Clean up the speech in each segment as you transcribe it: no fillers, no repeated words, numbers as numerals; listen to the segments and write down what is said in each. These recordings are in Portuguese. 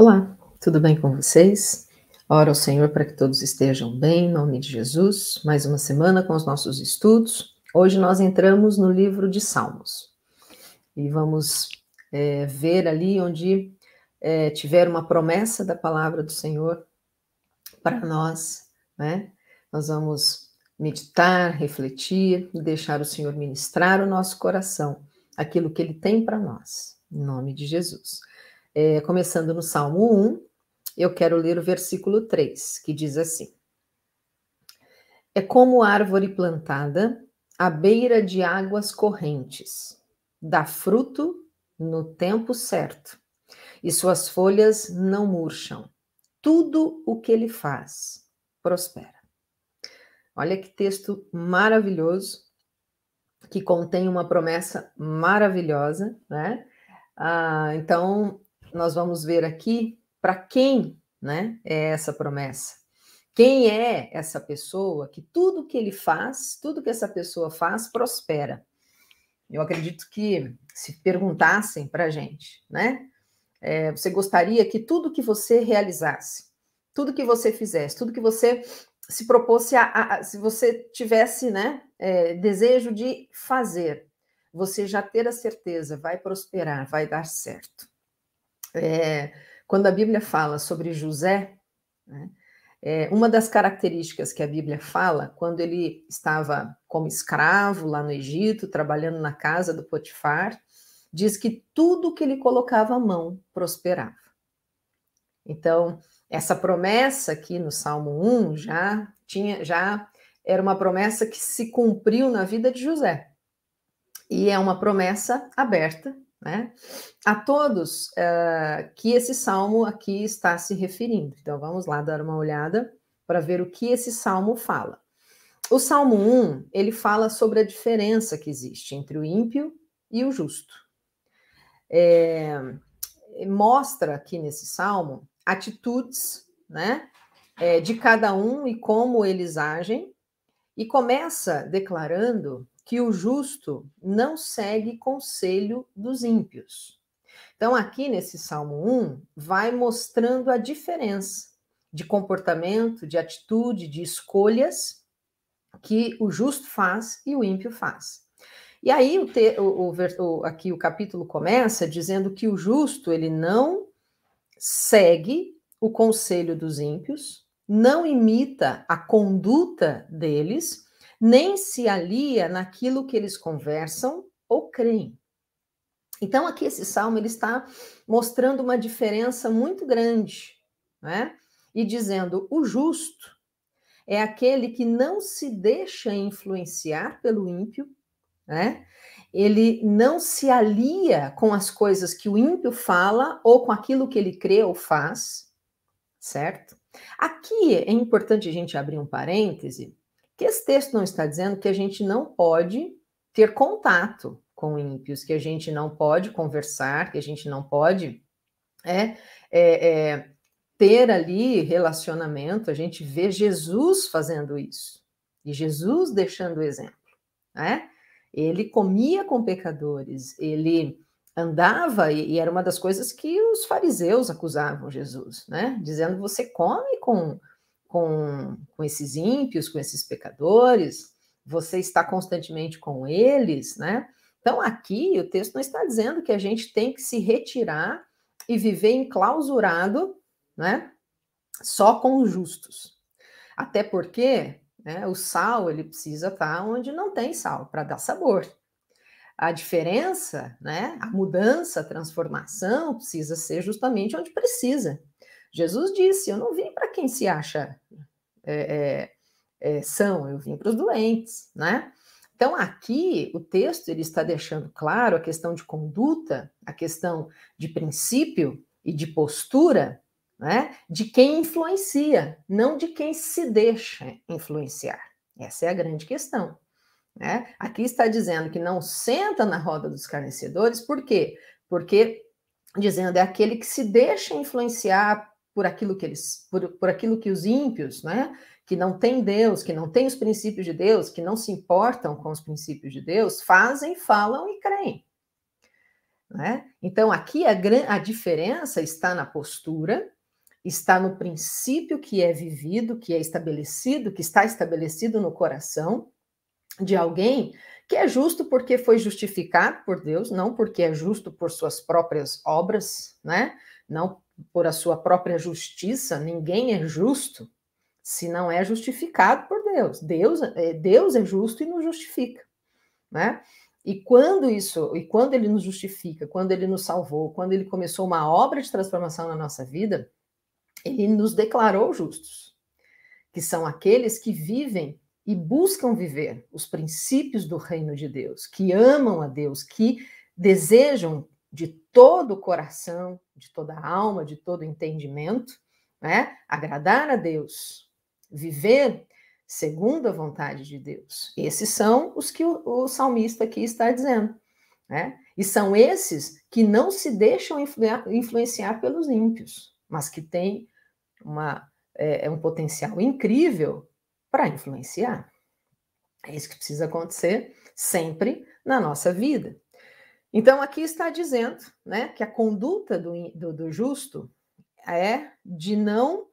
Olá, tudo bem com vocês? Oro ao Senhor para que todos estejam bem, em nome de Jesus. Mais uma semana com os nossos estudos. Hoje nós entramos no livro de Salmos e vamos ver ali onde tiver uma promessa da palavra do Senhor para nós, né? Nós vamos meditar, refletir e deixar o Senhor ministrar o nosso coração, aquilo que Ele tem para nós, em nome de Jesus. Começando no Salmo 1, eu quero ler o versículo 3, que diz assim: É como árvore plantada à beira de águas correntes, dá fruto no tempo certo, e suas folhas não murcham. Tudo o que ele faz prospera. Olha que texto maravilhoso, que contém uma promessa maravilhosa, né? Então, nós vamos ver aqui para quem, né, é essa promessa. Quem é essa pessoa que tudo que ele faz, tudo que essa pessoa faz, prospera. Eu acredito que se perguntassem para a gente, né? Você gostaria que tudo que você realizasse, tudo que você fizesse, tudo que você se propôs, se você tivesse, né, desejo de fazer, você já ter a certeza, vai prosperar, vai dar certo. Quando a Bíblia fala sobre José, né, uma das características que a Bíblia fala, quando ele estava como escravo lá no Egito, trabalhando na casa do Potifar, diz que tudo que ele colocava a mão prosperava. Então, essa promessa aqui no Salmo 1 já era uma promessa que se cumpriu na vida de José. E é uma promessa aberta, né, a todos que esse salmo aqui está se referindo. Então, vamos lá dar uma olhada para ver o que esse salmo fala. O Salmo 1, ele fala sobre a diferença que existe entre o ímpio e o justo. Mostra aqui nesse salmo atitudes, né, de cada um e como eles agem, e começa declarando que o justo não segue conselho dos ímpios. Então, aqui nesse Salmo 1, vai mostrando a diferença de comportamento, de atitude, de escolhas que o justo faz e o ímpio faz. E aí, aqui o capítulo começa dizendo que o justo, ele não segue o conselho dos ímpios, não imita a conduta deles, nem se alia naquilo que eles conversam ou creem. Então, aqui esse salmo ele está mostrando uma diferença muito grande, né? E dizendo: o justo é aquele que não se deixa influenciar pelo ímpio, né? Ele não se alia com as coisas que o ímpio fala ou com aquilo que ele crê ou faz, certo? Aqui é importante a gente abrir um parêntese, que esse texto não está dizendo que a gente não pode ter contato com ímpios, que a gente não pode conversar, que a gente não pode ter ali relacionamento. A gente vê Jesus fazendo isso, e Jesus deixando o exemplo, né? Ele comia com pecadores, ele andava, e era uma das coisas que os fariseus acusavam Jesus, né? Dizendo: você come com esses ímpios, com esses pecadores, você está constantemente com eles, né? Então, aqui o texto não está dizendo que a gente tem que se retirar e viver enclausurado, né? Só com os justos. Até porque, né, o sal, ele precisa estar onde não tem sal, para dar sabor. A diferença, né, a mudança, a transformação precisa ser justamente onde precisa. Jesus disse: eu não vim para quem se acha são, eu vim para os doentes, né? Então, aqui, o texto ele está deixando claro a questão de conduta, a questão de princípio e de postura, né, de quem influencia, não de quem se deixa influenciar. Essa é a grande questão, né? Aqui está dizendo que não senta na roda dos escarnecedores, por quê? Porque, dizendo, é aquele que se deixa influenciar por aquilo que por aquilo que os ímpios, né, que não têm Deus, que não têm os princípios de Deus, que não se importam com os princípios de Deus, fazem, falam e creem. né? Então, aqui a diferença está na postura, está no princípio que é vivido, que é estabelecido, que está estabelecido no coração de alguém que é justo porque foi justificado por Deus, não porque é justo por suas próprias obras, né? Não por a sua própria justiça. Ninguém é justo se não é justificado por Deus. Deus é justo e nos justifica, né? E quando ele nos justifica, quando ele nos salvou, quando ele começou uma obra de transformação na nossa vida, ele nos declarou justos, que são aqueles que vivem e buscam viver os princípios do reino de Deus, que amam a Deus, que desejam de todo o coração, de toda a alma, de todo o entendimento, né, agradar a Deus, viver segundo a vontade de Deus. Esses são os que o salmista aqui está dizendo, né? E são esses que não se deixam influenciar pelos ímpios, mas que têm um potencial incrível para influenciar. É isso que precisa acontecer sempre na nossa vida. Então, aqui está dizendo, né, que a conduta do justo é de não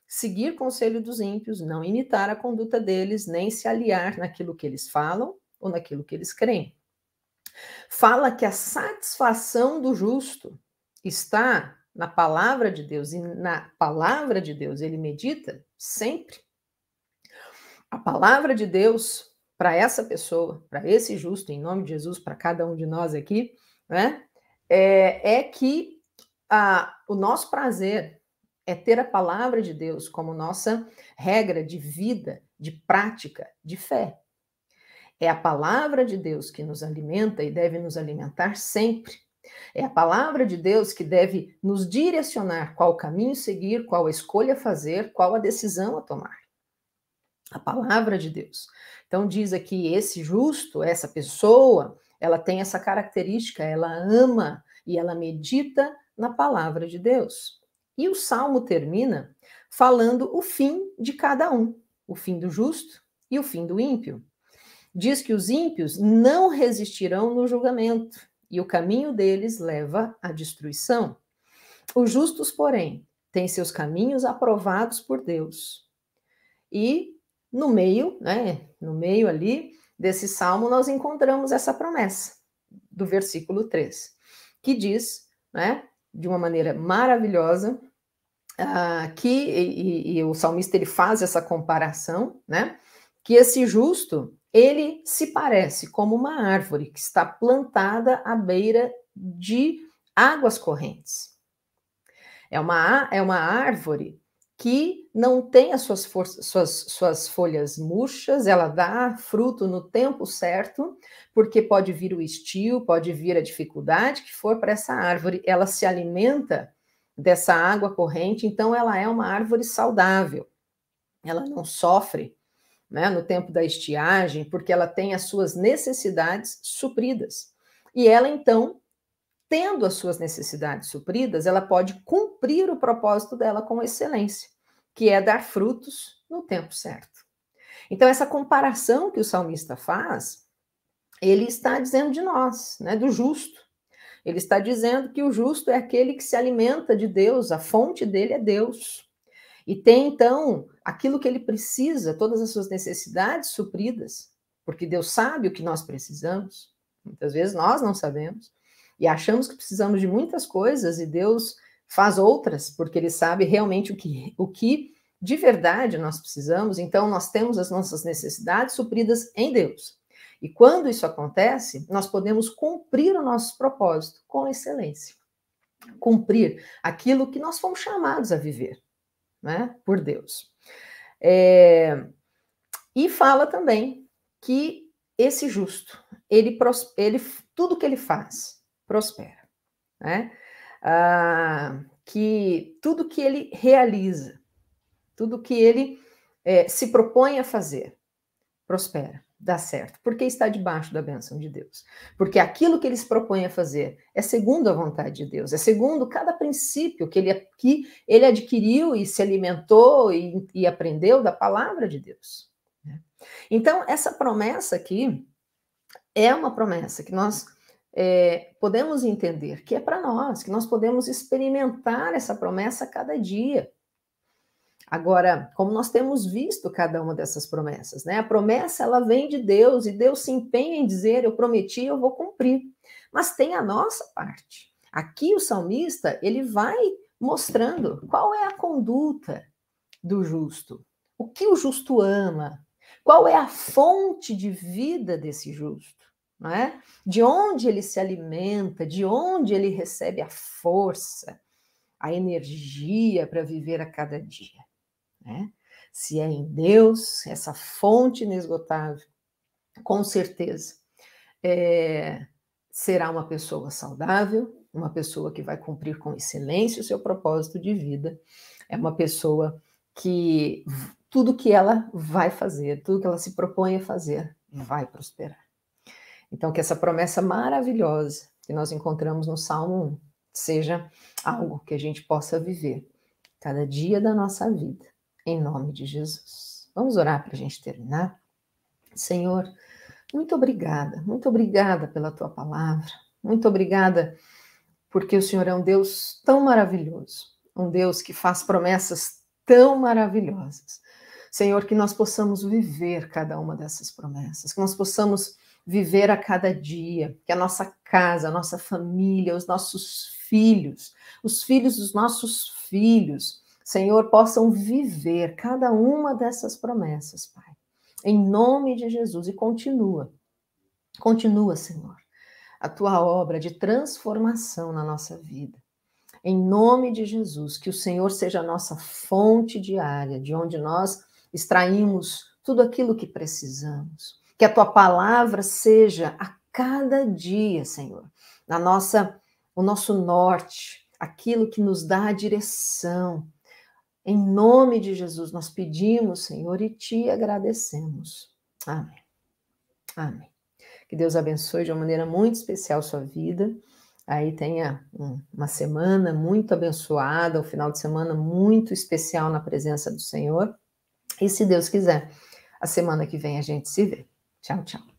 seguir conselho dos ímpios, não imitar a conduta deles, nem se aliar naquilo que eles falam ou naquilo que eles creem. Fala que a satisfação do justo está na palavra de Deus, e na palavra de Deus ele medita sempre. A palavra de Deus para essa pessoa, para esse justo, em nome de Jesus, para cada um de nós aqui, né, é que o nosso prazer é ter a palavra de Deus como nossa regra de vida, de prática, de fé. É a palavra de Deus que nos alimenta e deve nos alimentar sempre. É a palavra de Deus que deve nos direcionar qual caminho seguir, qual escolha fazer, qual a decisão a tomar. A palavra de Deus. Então diz aqui, esse justo, essa pessoa, ela tem essa característica, ela ama e ela medita na palavra de Deus. E o Salmo termina falando o fim de cada um, o fim do justo e o fim do ímpio. Diz que os ímpios não resistirão no julgamento, e o caminho deles leva à destruição. Os justos, porém, têm seus caminhos aprovados por Deus. E no meio, né, no meio ali desse salmo, nós encontramos essa promessa do versículo 3, que diz, né, de uma maneira maravilhosa, que o salmista ele faz essa comparação, né, que esse justo, ele se parece como uma árvore que está plantada à beira de águas correntes. É uma árvore que não tem as suas folhas murchas, ela dá fruto no tempo certo, porque pode vir o estio, pode vir a dificuldade que for para essa árvore, ela se alimenta dessa água corrente, então ela é uma árvore saudável. Ela não sofre, né, no tempo da estiagem, porque ela tem as suas necessidades supridas. E ela, então, tendo as suas necessidades supridas, ela pode cumprir o propósito dela com excelência, que é dar frutos no tempo certo. Então, essa comparação que o salmista faz, ele está dizendo de nós, né, do justo. Ele está dizendo que o justo é aquele que se alimenta de Deus, a fonte dele é Deus. E tem, então, aquilo que ele precisa, todas as suas necessidades supridas, porque Deus sabe o que nós precisamos. Muitas vezes nós não sabemos. E achamos que precisamos de muitas coisas e Deus faz outras, porque ele sabe realmente o que de verdade nós precisamos. Então, nós temos as nossas necessidades supridas em Deus. E quando isso acontece, nós podemos cumprir o nosso propósito com excelência. Cumprir aquilo que nós fomos chamados a viver, né, por Deus. E fala também que esse justo, tudo que ele faz, prospera, né? Que tudo que ele realiza, tudo que ele se propõe a fazer, prospera, dá certo, porque está debaixo da bênção de Deus. Porque aquilo que ele se propõe a fazer é segundo a vontade de Deus, é segundo cada princípio que ele adquiriu e se alimentou e aprendeu da palavra de Deus. Então, essa promessa aqui é uma promessa que nós podemos entender que é para nós, que nós podemos experimentar essa promessa a cada dia. Agora, como nós temos visto cada uma dessas promessas, né? A promessa, ela vem de Deus, e Deus se empenha em dizer, eu prometi, eu vou cumprir. Mas tem a nossa parte. Aqui o salmista, ele vai mostrando qual é a conduta do justo, o que o justo ama, qual é a fonte de vida desse justo, não é? De onde ele se alimenta, de onde ele recebe a força, a energia para viver a cada dia. Né? Se é em Deus, essa fonte inesgotável, com certeza, será uma pessoa saudável, uma pessoa que vai cumprir com excelência o seu propósito de vida, é uma pessoa que tudo que ela vai fazer, tudo que ela se propõe a fazer, vai prosperar. Então, que essa promessa maravilhosa que nós encontramos no Salmo 1 seja algo que a gente possa viver cada dia da nossa vida, em nome de Jesus. Vamos orar para a gente terminar? Senhor, muito obrigada pela tua palavra, muito obrigada porque o Senhor é um Deus tão maravilhoso, um Deus que faz promessas tão maravilhosas. Senhor, que nós possamos viver cada uma dessas promessas, que nós possamos viver a cada dia, que a nossa casa, a nossa família, os nossos filhos, os filhos dos nossos filhos, Senhor, possam viver cada uma dessas promessas, Pai. Em nome de Jesus. E continua, Senhor, a tua obra de transformação na nossa vida. Em nome de Jesus, que o Senhor seja a nossa fonte diária, de onde nós extraímos tudo aquilo que precisamos. Que a tua palavra seja a cada dia, Senhor, o nosso norte, aquilo que nos dá a direção. Em nome de Jesus, nós pedimos, Senhor, e te agradecemos. Amém. Amém. Que Deus abençoe de uma maneira muito especial a sua vida. Aí tenha uma semana muito abençoada, um final de semana muito especial na presença do Senhor. E se Deus quiser, a semana que vem a gente se vê. Tchau, tchau.